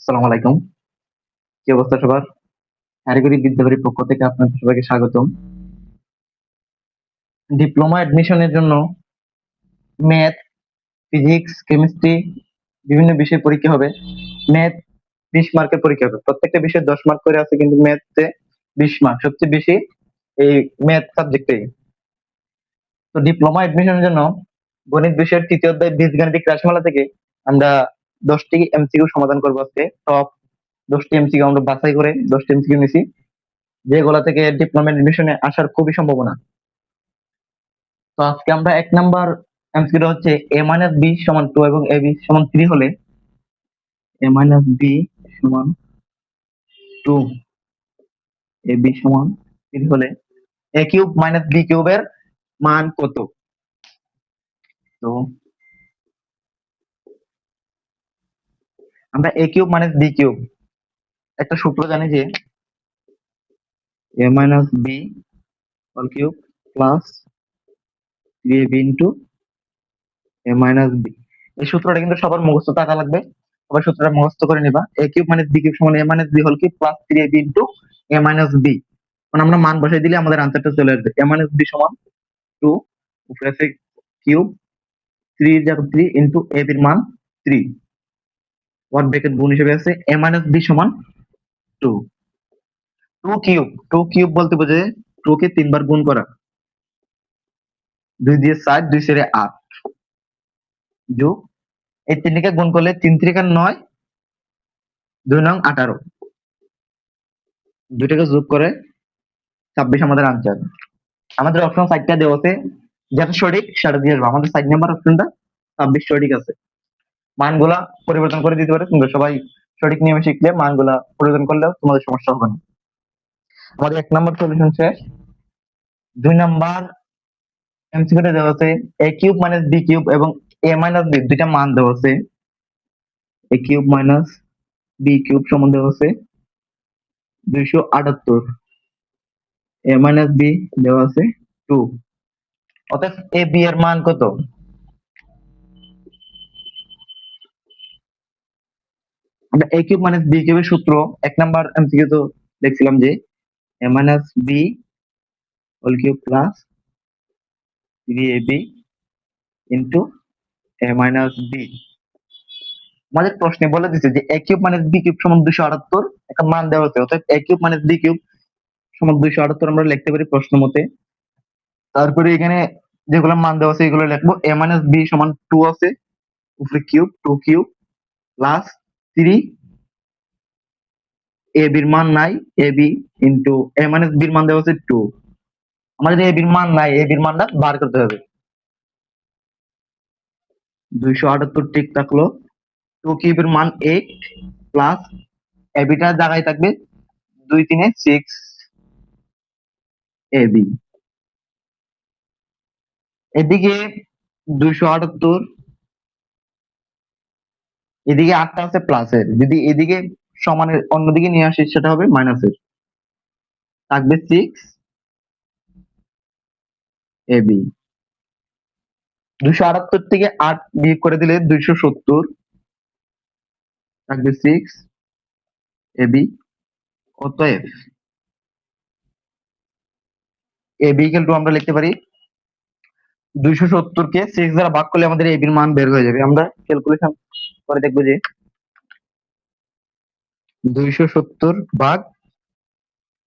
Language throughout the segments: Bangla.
আসসালামু আলাইকুম। কি অবস্থা সবার? কারিগরি বিদ্যাবাড়ির পক্ষ থেকে আপনাদের সবাইকে স্বাগতম। ডিপ্লোমা অ্যাডমিশনের জন্য ম্যাথ, ফিজিক্স, কেমিস্ট্রি বিভিন্ন বিষয়ে পরীক্ষা হবে। ম্যাথ 20 মার্কের পরীক্ষা হবে। প্রত্যেকটা বিষয়ে 10 মার্ক করে আছে, কিন্তু ম্যাথে 20 মার্ক। সবচেয়ে বেশি এই ম্যাথ সাবজেক্টেই। তো ডিপ্লোমা অ্যাডমিশনের জন্য গণিত বিষয়ের ৩য় অধ্যায় বীজগাণিতিক রাশিমালা থেকে আমরা 10টি এমসিকিউ সমাধান করব আজকে। টপ 10টি এমসিকিউ আমরা বাছাই করে 10টি এমসিকিউ নিছি, যেগুলা থেকে ডিপ্লোমা অ্যাডমিশনে আসার খুবই সম্ভাবনা। তো আজকে আমরা 1 নাম্বার এমসিকিউটা হচ্ছে a - b = 2 এবং ab = 3 হলে a - b = 2, ab = 3 হলে a কিউব - b কিউবের মান কত? তো আমরা a কিউব - b কিউব একটা সূত্র জানি যে a - b whole cube plus 3ab into a - b। এই সূত্রটা কিন্তু সবার মুখস্থ থাকা লাগবে। সবাই সূত্রটা মুখস্থ করে নিবা। a cube - b cube = a - b whole cube plus 3ab into a - b। মানে আমরা মান বসাই দিলে আমাদের আনসারটা চলে আসবে। a - b = 2, উপরে আছে কিউব 3 যা 3 ইনটু ab এর মান 3, ওয়াট ব্র্যাকেট গুণ হিসেবে আছে a - b = 2। 2 কিউব বলতে বোঝে 2 কে 3 বার গুণ করা। 2 দিয়ে 4, 2 4 8 যোগ এই 3 কে গুণ করলে 3 3 9, 2 নং 18, দুইটাকে যোগ করে 26 আমাদের আনসার। আমাদের অপশন 4টা দেওয়া আছে, যেটা সঠিক সেটা দিয়ে আসবো। আমাদের 4 নাম্বার অপশনটা 26 সঠিক আছে। মানগুলা পরিবর্তন করে দিতে পারে, তোমরা সবাই সঠিক নিয়মে শিখলে মানগুলা পরিবর্তন করলেও তোমাদের সমস্যা হবে না। আমাদের 1 নাম্বার সলিউশন শেষ। 2 নাম্বার এমসিকিউটা দেওয়া আছে a কিউব - b কিউব এবং a - b দুইটা মান দেওয়া আছে। a কিউব - b কিউব সমান দেওয়া আছে 278, a - b দেওয়া আছে 2। অতএব a b এর মান কত? আমরা a কিউব - b কিউবের সূত্র 1 নাম্বার এমসিকিউ তো দেখছিলাম যে a - b whole cube plus 3ab into a - b। আমাদের প্রশ্নে বলে দিচ্ছে যে a কিউব - b কিউব = 278, একটা মান দেওয়া আছে। অতএব a কিউব - b কিউব = 278 আমরা লিখতে পারি প্রশ্ন মতে। তারপরে এখানে যেগুলো মান দেওয়া আছে এগুলো লিখবো। a - b = 2 আছে, উপরে cube 2 cube plus 3, a b এর মান নাই, ab ইনটু a - b এর মান দেওয়া আছে 2। আমাদের a b এর মান নাই, a b এর মানটা বার করতে হবে। 278 ঠিক থাকলো। 2 কিউবের মান 8 প্লাস ab টা জায়গায় থাকবে 2 3 6 ab। এদিকে 278, এদিকে 8টা আছে প্লাসের। যদি এদিকে সমানের অন্যদিকে নিয়ে আসি সেটা হবে মাইনাসের, থাকবে 6 ab। 278 থেকে 8 বিয়োগ করে দিলে 270, থাকবে 6 ab। অতএব ab = আমরা লিখতে পারি 270 কে 6 দ্বারা ভাগ করলে আমাদের ab এর মান বের হয়ে যাবে। আমরা ক্যালকুলেশন করে দেখবো যে 270 ভাগ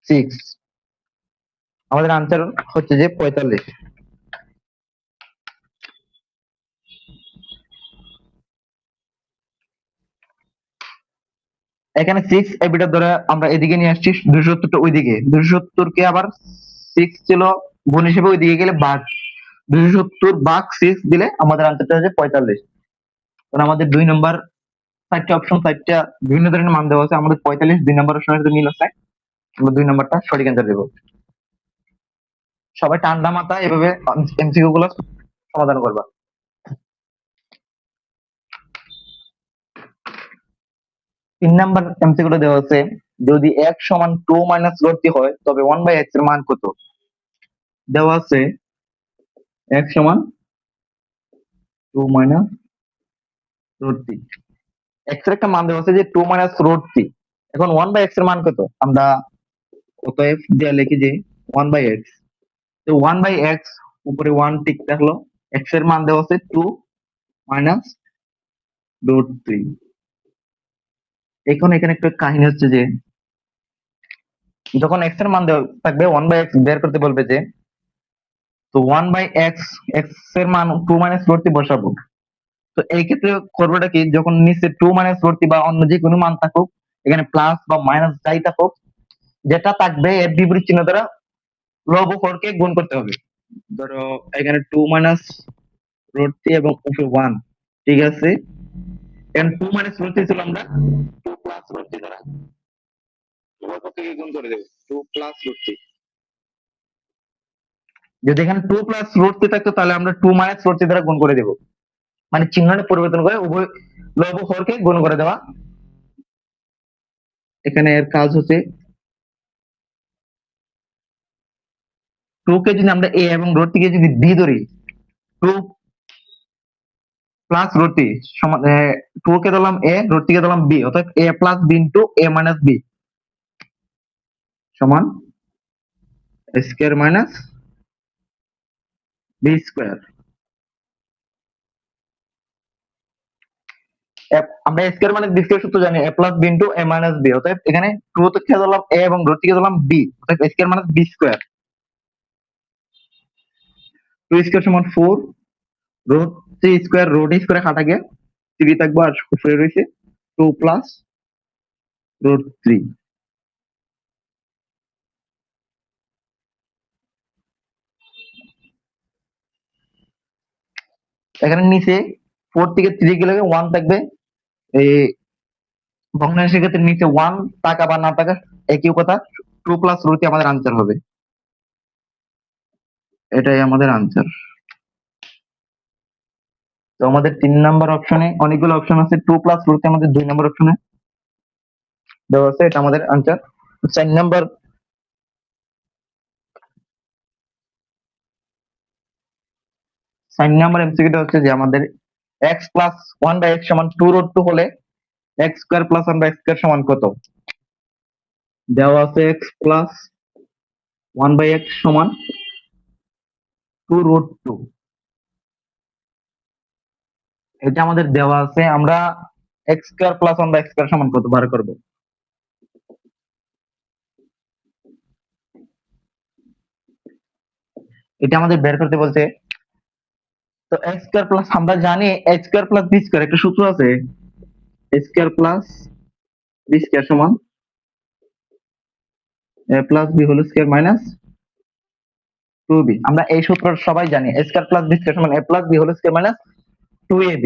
6, আমাদের আনসার হচ্ছে যে 45। এখানে 6 ab টা ধরে আমরা এদিকে নিয়ে আসছি, 270 টা ওইদিকে। 270 কে আবার 6 ছিল গুণ হিসেবে ওইদিকে গেলে ভাগ, 270 ভাগ 6 দিলে আমাদের আনসারটা হচ্ছে 45। কারণ আমাদের 2 নম্বর 4টা অপশন 4টা বিভিন্ন ধরনের মান দেওয়া আছে, আমাদের 45 2 নম্বর অপশনের সাথে মিল আছে। আমরা 2 নম্বরটা সঠিক অ্যান্সার দেব। সবাই ঠান্ডা মাথায় এভাবে এমসিকিউ গুলো সমাধান করবা। 3 নাম্বার এমসিকিউটা দেওয়া আছে, যদি x = 2 - রোডটি হয় তবে 1/x এর মান কত? দেওয়া আছে x = 2 - রোডটি। x এর একটা মান দেওয়া আছে যে 2 মাইনাস রুট 3। এখন 1 বাই x এর মান কত? আমরা অতএব দিয়ে লিখি যে 1 বাই x। তো 1 বাই x উপরে 1 টিক থাকলো, x এর মান দেওয়া আছে 2 মাইনাস রুট 3। এখন এখানে একটা কাহিনী হচ্ছে যে যখন x এর মান দেওয়া থাকবে 1 বাই x বের করতে বলবে যে, তো 1 বাই x, x এর মান 2 মাইনাস রুট 3 বসাবো। তো এই ক্ষেত্রে করবোটা কি, যখন নিচে 2 মাইনাস রুট 3 বা অন্য যে কোনো মান থাকুক, এখানে প্লাস বা মাইনাস যাই থাকুক, যেটা থাকবে এর বিপরীত চিহ্ন দ্বারা লব ও হরকে গুণ করতে হবে। ধরো এখানে 2 মাইনাস রুট 3 এবং উপরে 1, ঠিক আছে। এখানে 2 মাইনাস রুট 3 ছিল, আমরা 2 প্লাস রুট 3 দ্বারা উভয় পক্ষকে গুণ করে দেব। 2 প্লাস রুট 3, যদি এখানে 2 প্লাস রুট 3 থাকতো তাহলে আমরা 2 মাইনাস রুট 3 দ্বারা গুণ করে দেব, মানে চিহ্নটা পরিবর্তন করে উভয় লব ও হরকে গুণ করে দেওয়া। এখানে এর কাজ হচ্ছে 2 কে যদি আমরা a এবং রুট 3 কে যদি b ধরি, 2 প্লাস রুট 3 সমান 2 কে ধরলাম a, রুট 3 কে ধরলাম b, অর্থাৎ a plus b into a minus b সমান a square minus b square. আমরা a square minus b square সূত্র জানি, a plus b into a minus b, অর্থাৎ এখানে 2 কে ধরলাম a এবং রুট 3 কে ধরলাম b, অর্থাৎ a square minus b square. 2 square সমান 4, রুট 3 স্কয়ার রুট স্কয়ারে কাটা গিয়ে 3 থাকবে আর উপরে রয়েছে 2 প্লাস রুট 3। এখানে নিচে 4 থেকে 3 গেলে 1 থাকবে, এই ভগ্নাংশের ক্ষেত্রে নিচে 1 টাকা বা না টাকা একই কথা, 2 প্লাস রুট আমাদের আনসার হবে। এটাই আমাদের আনসার। তো আমাদের 3 নাম্বার অপশনে অনেকগুলো অপশন আছে, 2 প্লাস রুট আমাদের 2 নাম্বার অপশনে দেওয়া আছে, এটা আমাদের আনসার। 4 নাম্বার, 4 নাম্বার এমসিকিউটা হচ্ছে যে আমাদের x প্লাস 1 বাই x সমান 2 রুট 2 হলে x square plus 1 by x square সমান কত? দেওয়া আছে x প্লাস 1 বাই x সমান 2 রুট 2, এটা আমাদের দেওয়া আছে। আমরা x square plus 1 by x square সমান কত বার করব। এটা আমাদের বের করতে বলছে। তো x স্কয়ার প্লাস, আমরা জানি x square plus b square একটা সূত্র আছে, a square plus b square সমান a plus b whole square minus 2b। আমরা এই সূত্র সবাই জানি, a square plus b square সমান a plus b whole square minus 2ab।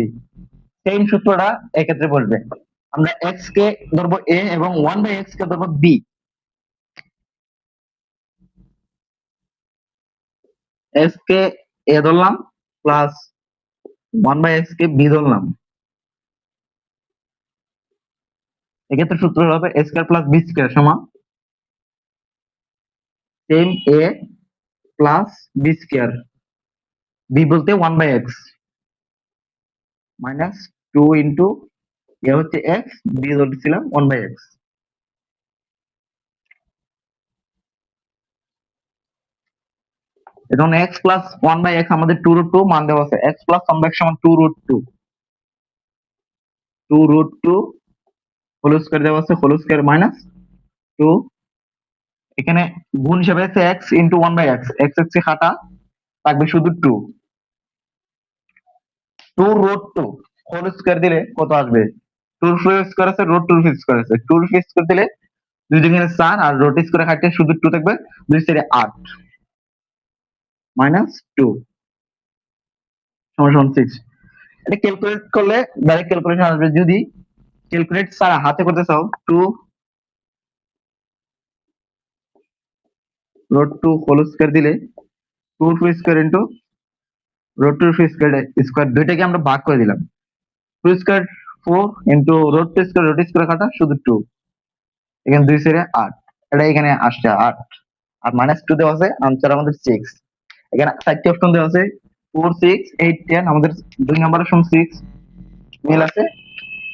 Same সূত্রটা এক্ষেত্রে বলবে। আমরা x কে ধরবো a এবং 1 বাই x কে ধরবো b। x কে a ধরলাম প্লাস 1 বাই x কে b ধরলাম, এক্ষেত্রে সূত্র হবে a square plus b square সমান same a plus b square, b বলতে 1 by x minus 2 into a হচ্ছে x, b ধরেছিলাম 1 বাই x। এখন x প্লাস 1 বাই x আমাদের 2 রুট 2 মান দেওয়া আছে, x প্লাস 1 বাই x সমান 2 রুট 2, 2 রুট 2 হোল স্কয়ার দেওয়া আছে, হোল স্কয়ার মাইনাস 2, এখানে গুণ হিসাবে আছে x into 1 by x, x x এ কাটা থাকবে শুধু 2, 2 রুট 2 হোল স্কয়ার দিলে কত আসবে? 2 স্কয়ার আছে, রুট 2 স্কয়ার আছে, 2 স্কয়ার দিলে দুই দিকে 4 আর রুট স্কয়ার কাটতে শুধু 2 থাকবে, 2 সাইডে 8 মাইনাস 2 সমান 6। এটা ক্যালকুলেট করলে ডাইরেক্ট ক্যালকুলেশন আসবে। যদি ক্যালকুলেট ছাড়া হাতে করতে চাও, 2 রুট 2 হোল স্কয়ার দিলে 2 square into root 2 square square, দুইটাকে আমরা ভাগ করে দিলাম, 2 square 4 into root 2 square, root square কাটা শুধু 2, এখানে 2 সাইডে 8, এটা এখানে আসছে 8 আর মাইনাস 2 দেওয়া আছে, আনসার আমাদের 6। এখানে চারটি অপশন দেওয়া আছে 4 6 8 10, আমাদের 2 নাম্বার অপশন 6 মিল আছে।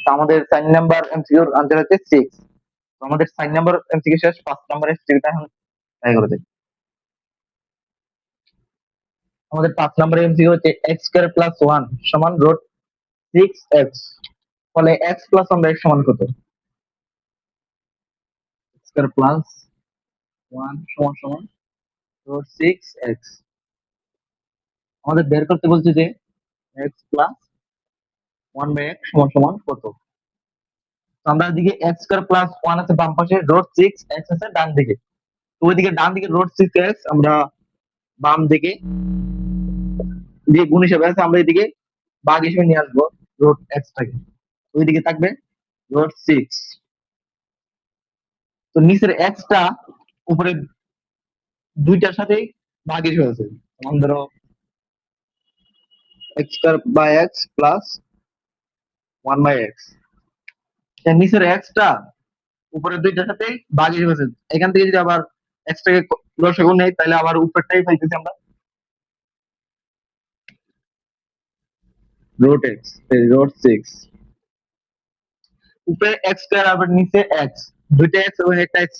তো আমাদের 4 নাম্বার এমসিকিউর আনসার হচ্ছে 6। তো আমাদের 4 নাম্বার এমসিকিউ শেষ, 5 নাম্বার এমসিকিউটা এখন ট্রাই করে দেখি। আমাদের 5 নাম্বার এমসিকিউ হচ্ছে x স্কয়ার প্লাস 1 সমান রুট 6x, ফলে x প্লাস 1 সমান কত? x স্কয়ার প্লাস 1 সমান সমান রুট 6x। আমাদের বের করতে বলছে যে x প্লাস 1/x সমান সমান কত। তো আমরা এদিকে x স্কয়ার প্লাস 1 আছে বাম পাশে, রুট 6x আছে ডান দিকে। তো ওইদিকে ডান দিকে রুট 6x আমরা বাম দিকে দিয়ে গুণ হিসেবে আছে, আমরা এদিকে ভাগ হিসেবে নিয়ে আসবো রুট x টাকে। ওইদিকে থাকবে রুট 6। তো নিচের x টা উপরে দুইটার সাথেই ভাগ হিসেবে আছে। যেমন ধরো x square by x plus 1/x, নিচের x টা উপরের দুইটার সাথে ভাগ হিসেবে আছে। এখান থেকে যদি আবার x টাকে লসাগু নেই তাহলে আবার উপরটাই পাইতেছি আমরা রুট x, রুট 6 উপরে x স্কয়ার আবার নিচে x, দুইটা x এবং একটা x,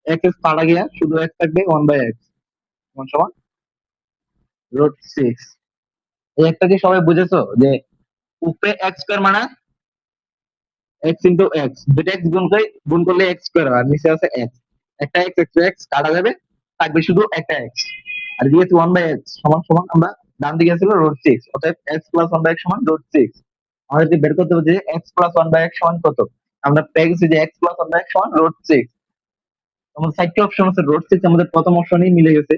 x কাটা গিয়া শুধু x থাকবে 1/x সমান সমান রুট 6। এই একটা কি সবাই বুঝেছো যে উপরে x স্কয়ার মানে x ইনটু x, দুইটা x গুণ করলে x স্কয়ার আর নিচে আছে x, একটা x x কাটা যাবে, থাকবে শুধু একটা x। আর দিয়েছে 1/x সমান সমান আমরা ডান দিকে ছিল রুট 6, অতএব x প্লাস 1/x সমান রুট 6। আমাদের বের করতে হবে যে x প্লাস 1/x সমান কত। আমরা পেয়ে গেছি যে x প্লাস 1/x সমান রুট 6। আমাদের চারটি অপশন আছে, রুট 6 আমাদের প্রথম অপশনই মিলে গেছে,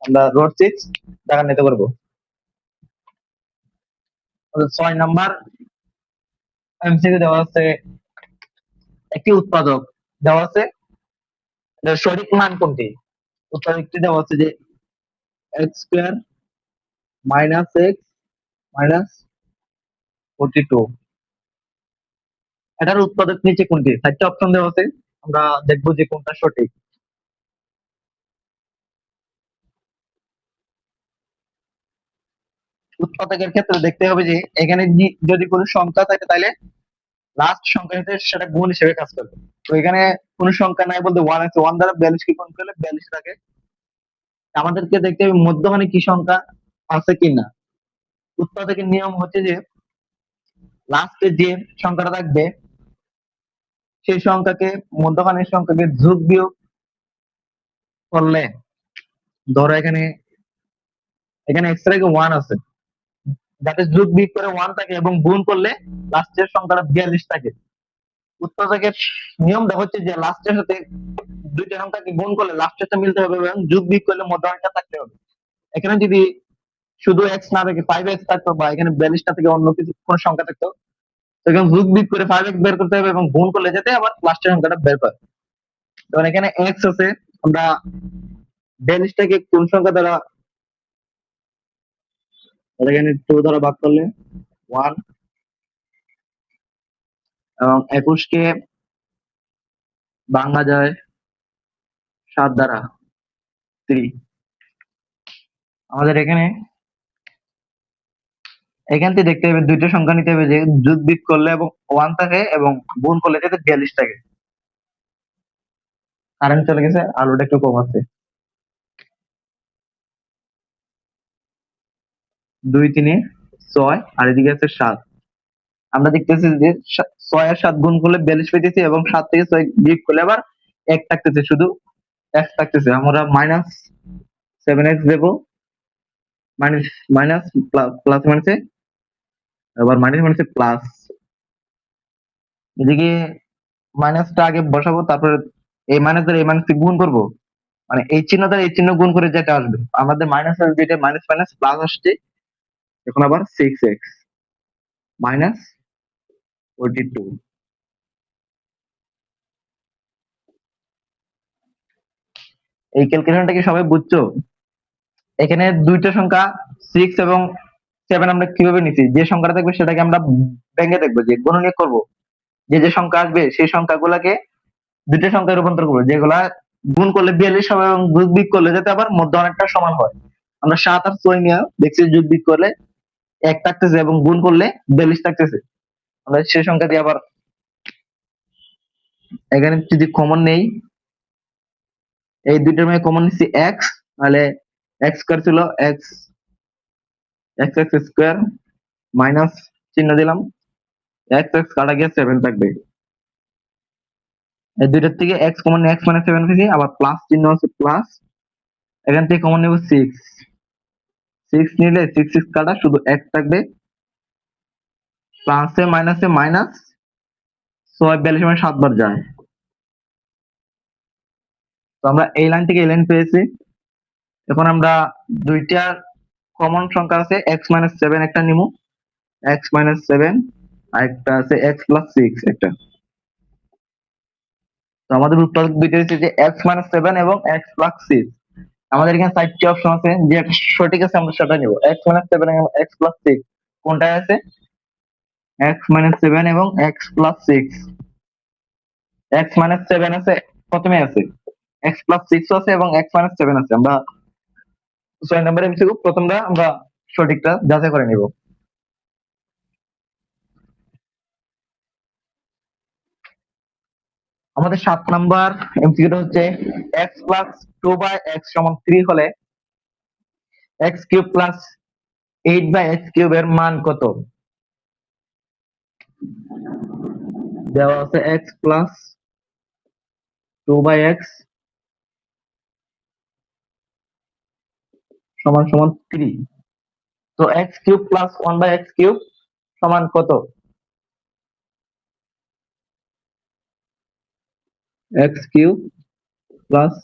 আমরা রুট 6 টাকা নিতে পারবো। 6 নাম্বার এমসিকিউ দেওয়া আছে, একটি উৎপাদক দেওয়া আছে, এটার সঠিক মান কোনটি। উৎপাদকটি দেওয়া আছে যে x square minus x minus 42, এটার উৎপাদক নিচে কোনটি। চারটি অপশন দেওয়া আছে, আমরা দেখবো যে কোনটা সঠিক। উৎপাদকের ক্ষেত্রে দেখতে হবে যে এখানে যদি কোনো সংখ্যা থাকে তাহলে লাস্ট সংখ্যা হিসেবে সেটা গুণ হিসেবে কাজ করবে। তো এখানে কোনো সংখ্যা নাই বলতে 1 আছে, 1 দ্বারা 42 কে গুণ করলে 42 থাকে। আমাদেরকে দেখতে হবে মধ্যখানে কি সংখ্যা আছে কিনা। উৎপাদকের নিয়ম হচ্ছে যে লাস্টে যে সংখ্যাটা থাকবে সেই সংখ্যাকে, মধ্যখানের সংখ্যাকে যোগ বিয়োগ করলে, ধরো এখানে এখানে x এর আগে 1 আছে, যাতে যোগ বিয়োগ করে 1 থাকে এবং গুণ করলে লাস্টের সংখ্যাটা 42 থাকে। উৎপাদকের নিয়মটা হচ্ছে যে লাস্টের সাথে দুইটা সংখ্যাকে গুণ করলে লাস্টেরটা মিলতে হবে এবং যোগ বিয়োগ করলে মধ্যখানেরটা থাকতে হবে। এখানে যদি শুধু x না থাকে 5x থাকতো বা এখানে 42টা থেকে অন্য কিছু কোন সংখ্যা থাকতো, তো এখানে যোগ বিয়োগ করে 5x বের করতে হবে এবং গুণ করলে যাতে আবার লাস্টের সংখ্যাটা বের পায়। যেমন এখানে x আছে, আমরা 42টাকে কোন সংখ্যা দ্বারা, এখানে 2 দ্বারা ভাগ করলে 1, এবং 21কে ভাঙা যায় 7 দ্বারা 3। আমাদের এখানে এখান থেকে দেখতে হবে দুইটা সংখ্যা নিতে হবে যে যোগ বিয়োগ করলে এবং 1 থাকে এবং গুণ করলে যাতে 42 থাকে। কারেন্ট চলে গেছে, আলোটা একটু কম আছে। 2 3 6 আর এদিকে আছে 7। আমরা দেখতেছি যে 6 আর 7 গুণ করলে 42 পেতেছি এবং 7 থেকে 6 বিয়োগ করলে আবার 1 থাকতেছে, শুধু x থাকতেছে। আমরা মাইনাস 7x দেবো, মাইনাস মাইনাস প্লাস মাইনাসে আবার মাইনাস মাইনাসে প্লাস, এদিকে মাইনাসটা আগে বসাবো, তারপরে এই মাইনাস দ্বারা এই মাইনাস গুণ করব, মানে এই চিহ্ন দ্বারা এই চিহ্ন গুণ করে যেটা আসবে, আমাদের মাইনাস যেটা মাইনাস মাইনাস প্লাস আসছে, এখন আবার 6x মাইনাস 42। এই ক্যালকুলেশনটা কি সবাই বুঝছো? এখানে দুইটা সংখ্যা 6 এবং 7 আমরা কিভাবে নিছি, যে সংখ্যাটা থাকবে সেটাকে আমরা ভেঙে দেখবো, যে গুণনীয়ক করব, যে যে সংখ্যা আসবে সেই সংখ্যাগুলোকে দুইটা সংখ্যায় রূপান্তর করবো, যেগুলা গুণ করলে 42 হবে এবং যোগ বিয়োগ করলে যাতে আবার মধ্য অনেকটা সমান হয়। আমরা 7 আর 6 নিয়ে দেখছি যোগ বিয়োগ করলে 1 থাকতেছে এবং গুণ করলে 42 থাকতেছে। আমরা সেই সংখ্যা দিয়ে আবার এখানে যদি কমন নেই, এই দুইটার মধ্যে কমন নিচ্ছি এক্স, তাহলে এক্স স্কোয়ার ছিল x, x x square minus চিহ্ন দিলাম, এক্স এক্স কাটা গিয়ে 7 থাকবে। এই দুইটার থেকে এক্স কমন নিয়ে এক্স মানে 7 থেকে আবার প্লাস চিহ্ন আছে প্লাস, এখান থেকে কমন নেব 6, 6 নিলে 6 6 কাটা শুধু এক্স থাকবে, প্লাসে মাইনাসে মাইনাস, 6 42 মানে 7 বার যায়। তো আমরা এই লাইন থেকে এই লাইন পেয়েছি। এখন আমরা দুইটা কমন সংখ্যা আছে এক্স মাইনাস 7 একটা নিমু, এক্স মাইনাস 7 আর একটা আছে এক্স প্লাস 6 একটা। তো আমাদের উত্তর দুইটা হচ্ছে যে এক্স মাইনাস 7 এবং এক্স প্লাস 6। আমাদের এখানে 4টি অপশন আছে, যে সঠিক আছে আমরা সেটা নিব। এক্স মাইনাস 7 এবং এক্স প্লাস 6 কোনটায় আছে? এক্স মাইনাস 7 এবং এক্স প্লাস 6। এক্স মাইনাস 7 আছে, প্রথমে আছে এক্স প্লাস 6 আছে এবং এক্স মাইনাস 7 আছে। আমরা 6 নম্বরে এমসিকিউ প্রথমটা আমরা সঠিকটা যাচাই করে নিব। আমাদের 7 নাম্বার এমসিকিউটা হচ্ছে x প্লাস 2/x সমান 3 হলে x cube plus 8/x cube এর মান কত? দেওয়া আছে x প্লাস 2/x সমান সমান 3। তো x cube plus 1/x cube সমান কত? x cube plus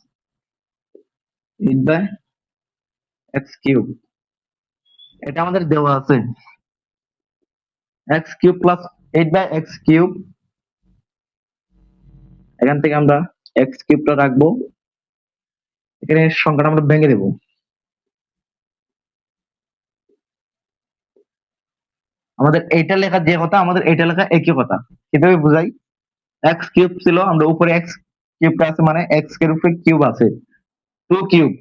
8/x cube, এটা আমাদের দেওয়া আছে। x cube plus 8/x cube, এখান থেকে আমরা x কিউবটা রাখবো, এখানে সংখ্যাটা আমরা ভেঙে দেব। আমাদের এইটা লেখা যে কথা, আমাদের এইটা লেখা একই কথা। কিভাবে বুঝাই? x কিউব ছিল, আমরা উপরে x কিউবটা আছে মানে x এর উপরে কিউব আছে, 2 কিউব,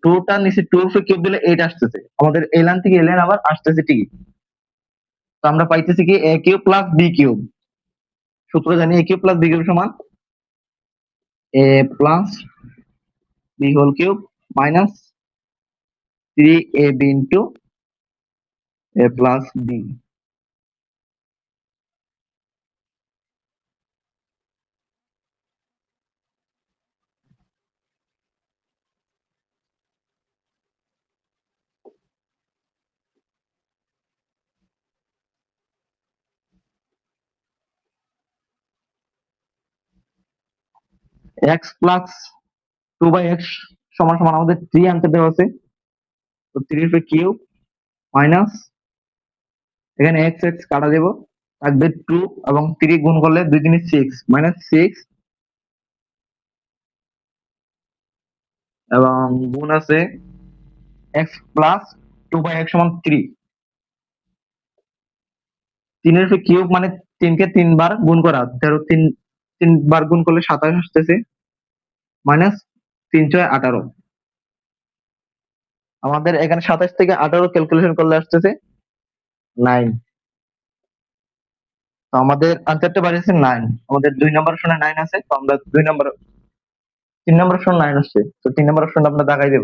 2টা নিচে 2 এর উপরে কিউব দিলে 8 আসতেছে। আমাদের এই লাইন থেকে এই লাইন আবার আসতেছে ঠিকই। তো আমরা পাইতেছি কি a cube plus b cube. সূত্র জানি a cube plus b cube সমান a plus b whole cube minus 3ab into a plus b। x plus 2/x সমান সমান আমাদের 3 আনতে দেওয়া আছে, তো 3 এর উপরে কিউব মাইনাস, এখানে x x কাটা দেব, থাকবে 2 এবং 3 গুণ করলে 2 3 6 মাইনাস 6 এবং গুণ আছে x প্লাস 2/x সমান 3। 3 এর উপরে কিউব মানে 3 কে 3 বার গুণ করা, 13 3 বার গুণ করলে 27 আসতেছে, মাইনাস 3 6 18। আমাদের এখানে 27 থেকে 18 ক্যালকুলেশন করলে আসতেছে 9। তো আমাদের আনসারটা বাড়িয়েছে 9। আমাদের 2 নম্বর অপশনে 9 আছে, তো আমরা 2 নম্বর 3 নম্বর অপশন 9 আসছে, তো 3 নম্বর অপশন আমরা দাগাই দেব।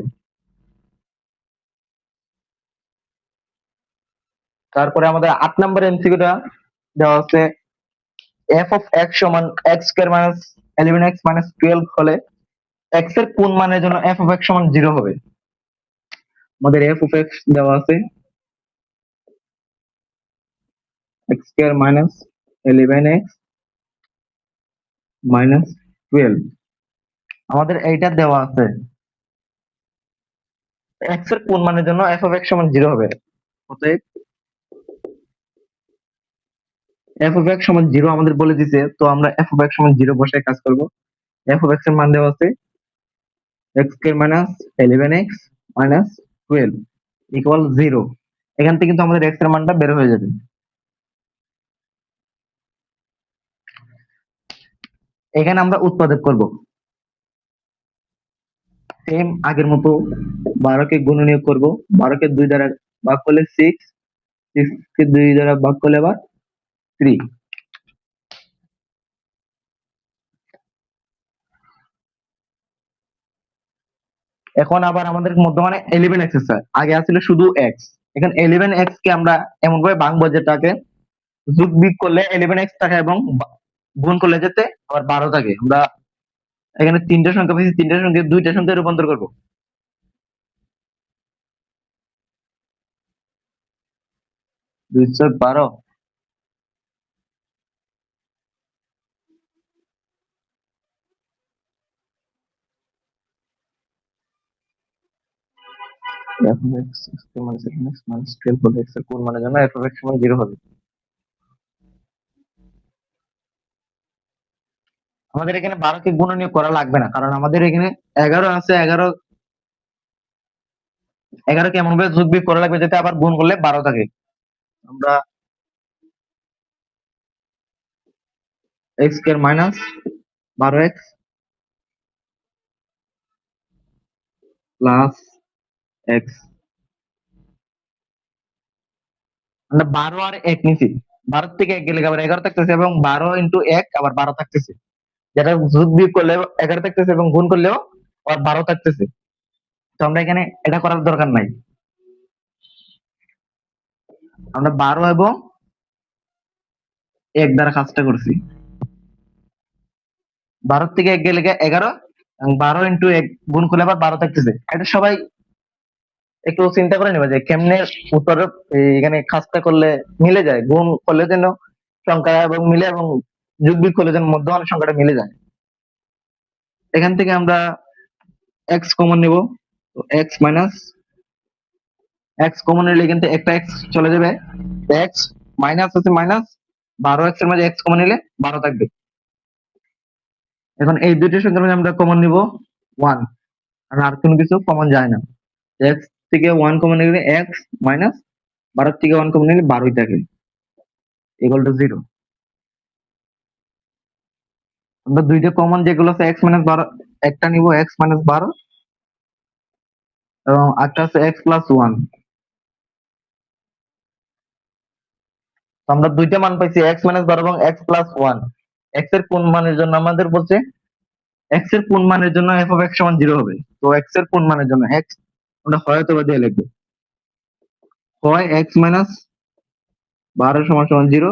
তারপরে আমাদের 8 নম্বর এমসিকিউটা দেওয়া আছে f অফ x সমান x square minus 11x minus 12 হলে x এর কোন মানের জন্য f অফ x সমান 0 হবে? আমাদের f অফ x দেওয়া আছে x square minus 11x minus 12, আমাদের এইটা দেওয়া আছে x এর কোন মানের জন্য f অফ x সমান 0 হবে। অতএব f অফ x সমান 0 আমাদের বলে দিতে, তো আমরা f অফ x সমান 0 বসায় কাজ করব। f অফ x এর মান দেওয়া আছে x square minus 11x minus 12 equal 0। এখান থেকে কিন্তু আমাদের x এর মানটা বের হয়ে যাবে। এখানে আমরা উৎপাদক করব, সেম আগের মতো 12 কে গুণনীয়ক করব, 12 কে 2 দ্বারা ভাগ করলে 6, 6 কে 2 দ্বারা ভাগ করলে আবার 3। এখন আবার আমাদের মধ্যমানে 11x আছে, আগে আছিল শুধু x। এখন 11x কে আমরা এমন ভাবে ভাঙবো যেটাকে যোগ বিয়োগ করলে 11x থাকে এবং গুণ করলে যেতে আবার 12 থাকে। আমরা এখানে তিনটা সংখ্যা পেয়েছি, তিনটা সংখ্যা দুইটা সংখ্যায় রূপান্তর করবো। 212 f(x) সমান 7x minus 12 হলে x এর কোন মানের জন্য f(x) সমান 0 হবে। আমাদের এখানে 12 কে গুণনীয় করা লাগবে না, কারণ আমাদের এখানে 11 আছে। 11 কে এমন ভাবে যোগ বিয়োগ করা লাগবে যাতে আবার গুণ করলে 12 থাকে। আমরা x square minus 12x plus x, আমরা 12 আর 1 নিছি। 12 থেকে 1 গেলে আবার 11 থাকতেছে এবং 12 ইন্টু 1 আবার 12 থাকতেছে, যেটা যোগ বিয়োগ করলে 11 থাকতেছে এবং গুণ করলেও আবার 12 থাকতেছে। তো আমরা এখানে এটা করার দরকার নাই, আমরা 12 এবং 1 দ্বারা কাজটা করছি। 12 থেকে 1 গেলে 11 এবং 12 ইন্টু 1 গুণ করলে আবার 12 থাকতেছে। এটা সবাই একটু চিন্তা করে নেবে যে কেমনে উত্তর এখানে কাজটা করলে মিলে যায়, গুণ করলে যেন সংখ্যা এবং মিলে এবং যোগ বিয়োগ করলে যেন মধ্যমান সংখ্যাটা মিলে যায়। এখান থেকে আমরা x কমন নেব, তো x মাইনাস x কমন নিলে এখান থেকে একটা x চলে যাবে, x মাইনাস আছে মাইনাস 12x এর মাঝে x কমন নিলে 12 থাকবে। এখন এই দুইটা সংখ্যার মধ্যে আমরা কমন নিব 1, আর কোনো কিছু কমন যায় না। x থেকে 1 কমন নিলে x মাইনাস 12 থেকে 1 কমন নিলে 12ই থাকে, ইকুয়াল টু 0। আমরা দুইটা কমন যেগুলো আছে x মাইনাস 12, একটা নিব x মাইনাস 12 এবং একটা আছে x প্লাস 1। আমরা দুইটা মান পাইছি x মাইনাস 12 এবং x প্লাস 1। x এর কোন মানের জন্য আমাদের বলছে x এর কোন মানের জন্য f অফ x সমান 0 হবে। তো x এর কোন মানের জন্য x আমরা হয় অথবা দিয়ে লিখবো, হয় x মাইনাস 12 সমান সমান 0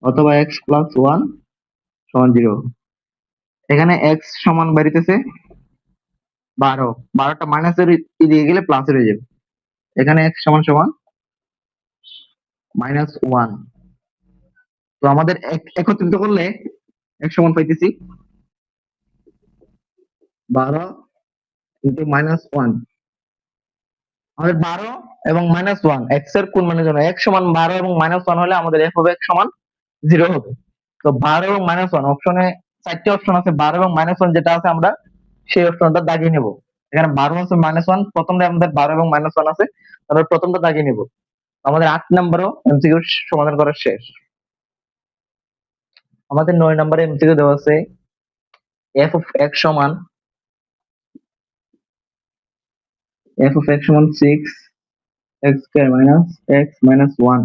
অথবা x প্লাস 1 সমান 0। এখানে x সমান বাড়িতেছে 12, 12টা মাইনাসের এদিকে গেলে প্লাসের হয়ে যাবে। এখানে x সমান সমান -1। তো আমাদের একত্রিত করলে x সমান পাইতেছি 12 ইন্টু -1। আমাদের 12 এবং -1 x এর কোন মানের জন্য x সমান 12 এবং -1 হলে আমাদের f অফ x সমান 0 হবে। তো 12 এবং -1 অপশনে 4টি অপশন আছে, 12 এবং -1 যেটা আছে আমরা সেই অপশনটা দাগিয়ে নেব। এখানে 12 আছে -1, প্রথমটা আমাদের 12 এবং -1 আছে, আমরা প্রথমটা দাগিয়ে নেব। আমাদের 8 নম্বরও এমসিকিউ সমাধান করা শেষ। আমাদের 9 নম্বরে এমসিকিউ দেওয়া আছে f অফ x সমান 6x square minus x minus 1।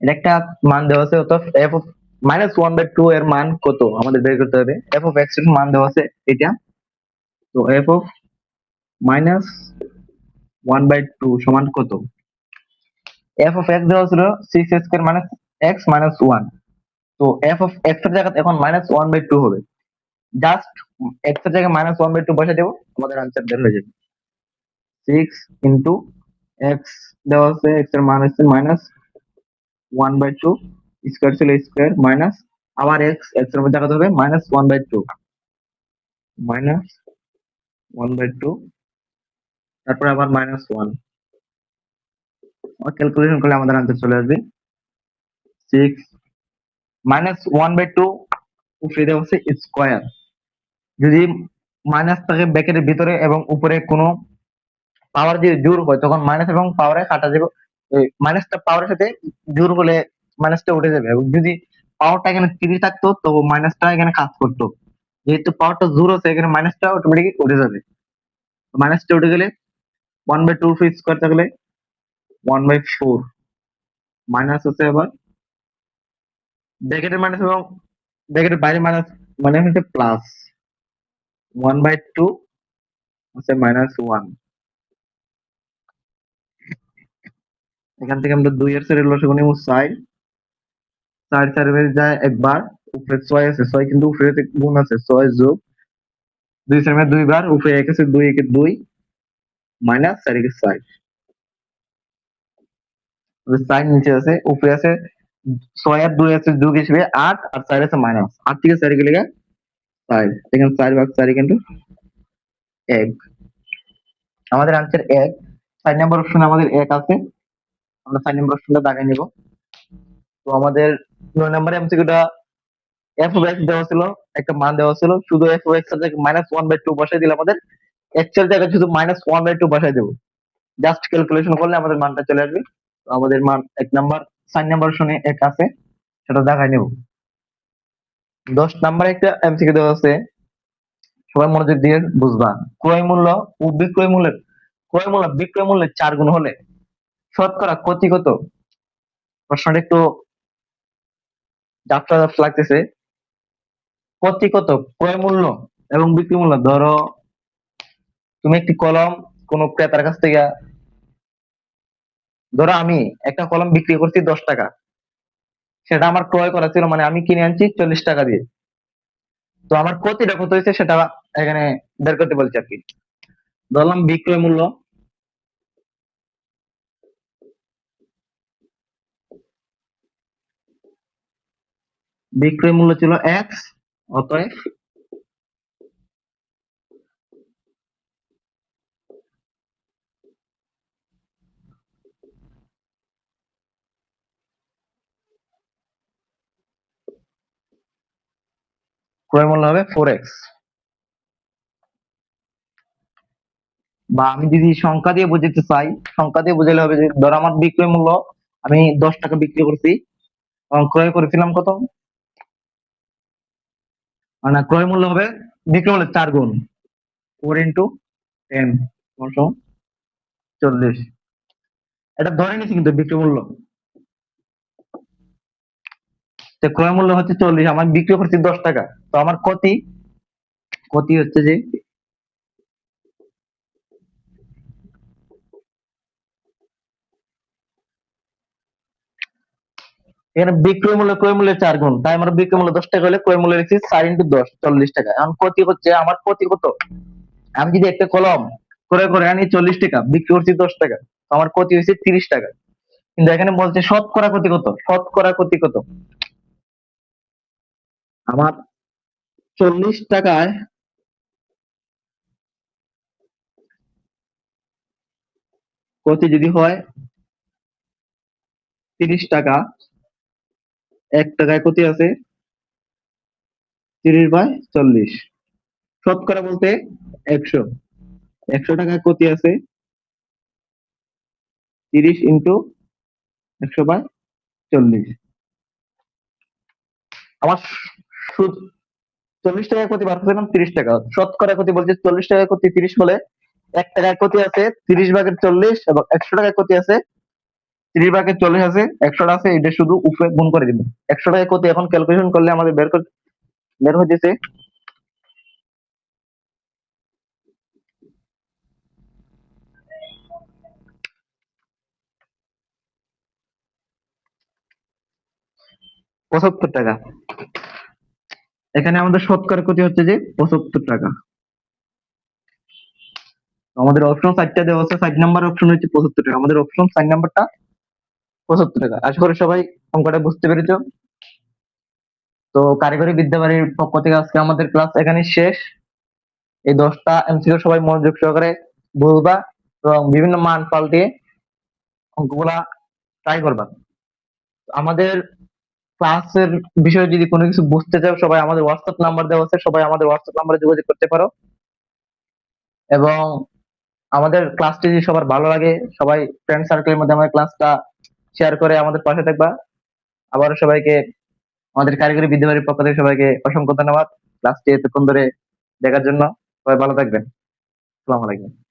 এটা একটা মান দেওয়া আছে, অর্থাৎ f অফ -1/2 এর মান কত আমাদের বের করতে হবে। f অফ x এর মান দেওয়া আছে এটা, তো f অফ -1/2 সমান কত। f অফ x দেওয়া ছিল 6x square minus x minus 1, তো f অফ x এর জায়গায় এখন -1/2 হবে। জাস্ট x এর জায়গায় -1/2 বসে দেব, আমাদের आंसर বের হয়ে যাবে। 6 ইনটু x দেওয়া আছে, x এর মান হচ্ছে -1/2, স্কয়ার ছিল স্কয়ার মাইনাস আবার x এর মধ্যে দেখাতে হবে -1/2, -1/2 তারপর আবার -1। ক্যালকুলেশন করলে আমাদের आंसर চলে আসবে 6 -1/2 উপরে দেওয়া আছে স্কয়ার। যদি মাইনাস থাকে ব্র্যাকেটের ভিতরে এবং উপরে কোনো পাওয়ার যদি জোর হয় তখন মাইনাস এবং পাওয়ারে কাটা যাবে, মাইনাসটা পাওয়ারের সাথে জোর হলে মাইনাসটা উঠে যাবে, এবং যদি পাওয়ারটা এখানে 3 থাকতো তো মাইনাসটা এখানে কাজ করতো। যেহেতু পাওয়ারটা জোর আছে এখানে মাইনাসটা অটোমেটিক উঠে যাবে, মাইনাসটা উঠে গেলে 1/2 স্কোয়ার থাকলে 1/4 মাইনাস আছে আবার ব্র্যাকেটের মাইনাস এবং ব্র্যাকেটের বাইরে মাইনাস মানে হচ্ছে প্লাস 1/2 আছে -1। এখান থেকে আমরা 2 এর সাইডের লসাগু নিব 4। 4 4 বের যায় একবার, উপরে 6 আছে, 6 কিন্তু উপরে গুণ আছে, 6 যোগ 2 সামনে 2 বার, উপরে 1 আছে, 2 একে 2 মাইনাস 4 একে 4। 4 নিচে আছে, উপরে আছে 6 আর 2 আছে যোগ হিসেবে 8 আর 4 আছে মাইনাস 8 থেকে 4 গেলে 4, এখানে 4 ভাগ 4 কিন্তু 1। আমাদের আনসার 1। 4 নম্বর অপশনে আমাদের 1 আছে, আমরা 4 নম্বর অপশনটা দাগাই নিব। তো আমাদের 9 নম্বরে এমসিকিউটা f of x দেওয়া ছিল, একটা মান দেওয়া ছিল, শুধু f of x এর জায়গায় -1/2 বসাই দিলে আমাদের x এর জায়গায় শুধু -1/2 বসাই দেব, জাস্ট ক্যালকুলেশন করলে আমাদের মানটা চলে আসবে। তো আমাদের মান 1 নাম্বার 4 নাম্বার শুনে 1 আছে, সেটা দেখাই নেব। 10 নম্বরে একটা এমসিকিউ দেওয়া আছে, সবাই মনোযোগ দিয়ে বুঝবা। ক্রয় মূল্য ও বিক্রয় মূল্যের বিক্রয় মূল্যের 4 গুণ হলে শতকরা ক্ষতি কত? প্রশ্নটা একটু জাপটা লাগতেছে। ক্ষতি কত ক্রয় মূল্য এবং বিক্রয় মূল্য? ধরো তুমি একটি কলম কোন ক্রেতার কাছ থেকে, ধরো আমি একটা কলম বিক্রি করছি 10 টাকা, সেটা আমার ক্রয় করা ছিল, মানে আমি কিনে আনছি 40 টাকা দিয়ে। তো আমার ক্ষতিটা কত হয়েছে সেটা এখানে বের করতে বলছি আর কি। ধরলাম বিক্রয় মূল্য ছিল x, অতএব ক্রয় মূল্য হবে 4x। বা আমি যদি সংখ্যা দিয়ে বুঝাতে চাই, সংখ্যা দিয়ে বুঝালে হবে যে ধরো আমার বিক্রয় মূল্য আমি 10 টাকা বিক্রি করছি, ক্রয় করেছিলাম কত, মানে ক্রয় মূল্য হবে বিক্রয় মূল্যের 4 গুণ, 4 × 10 সমান 40। এটা ধরে নিচ্ছি কিন্তু বিক্রয় মূল্য, তো ক্রয় মূল্য হচ্ছে 40, আমার বিক্রি করছি 10 টাকা, তো আমার ক্ষতি ক্ষতি হচ্ছে যে এখানে বিক্রয় মূল্য ক্রয় মূল্যের 4 গুণ, তাই আমার বিক্রয় মূল্য 10 টাকা হলে ক্রয় মূল্য লিখছি 4 × 10 40 টাকা। এখন ক্ষতি হচ্ছে আমার ক্ষতি কত, আমি যদি একটা কলম ক্রয় করে আনি 40 টাকা, বিক্রি করছি 10 টাকা, তো আমার ক্ষতি হয়েছে 30 টাকা। কিন্তু এখানে বলছে শতকরা ক্ষতি কত, শতকরা ক্ষতি কত, আমার 40 টাকায় ক্ষতি যদি হয় 30 টাকা, 1 টাকায় ক্ষতি আছে 30/40, শতকরা বলতে 100, 100 টাকায় ক্ষতি আছে 30 × 100/40। আমার সুদ 40 টাকায় ক্ষতি বার করছিলাম 30 টাকা, শতকরা ক্ষতি বলছে 40 টাকায় ক্ষতি 30 হলে 1 টাকায় ক্ষতি আছে 30/40 এবং 100 টাকায় ক্ষতি আছে 30/40 আছে, 100টা আছে, এটা শুধু উপরে গুণ করে দিব। 100 টাকায় ক্ষতি এখন ক্যালকুলেশন করলে আমাদের বের হইতেছে 75 টাকা। এখানে আমাদের শতকরা ক্ষতি হচ্ছে যে 75 টাকা। আমাদের অপশন 4টা দেওয়া আছে, 4 নাম্বার অপশন হচ্ছে 75 টাকা, আমাদের অপশন 4 নাম্বারটা 75 টাকা। আশা করি সবাই অঙ্কটা বুঝতে পেরেছো। তো কারিগরি বিদ্যাবাড়ির পক্ষ থেকে আজকে আমাদের ক্লাস এখানে শেষ। এই 10টা এমসিকিউ সবাই মনোযোগ সহকারে বুঝবা এবং বিভিন্ন মান পাল্টে অঙ্কগুলা ট্রাই করবা। আমাদের ক্লাসের বিষয়ে যদি কোনো কিছু বুঝতে চাও, সবাই আমাদের হোয়াটসঅ্যাপ নাম্বার দেওয়া আছে, সবাই আমাদের হোয়াটসঅ্যাপ নাম্বারে যোগাযোগ করতে পারো। এবং আমাদের ক্লাসটি যদি সবার ভালো লাগে, সবাই ফ্রেন্ড সার্কেলের মধ্যে আমাদের ক্লাসটা শেয়ার করে আমাদের পাশে থাকবা। আবারও সবাইকে আমাদের কারিগরি বিদ্যাবাড়ির পক্ষ থেকে সবাইকে অসংখ্য ধন্যবাদ ক্লাসটি এতক্ষণ ধরে দেখার জন্য। সবাই ভালো থাকবেন। আসসালামু আলাইকুম।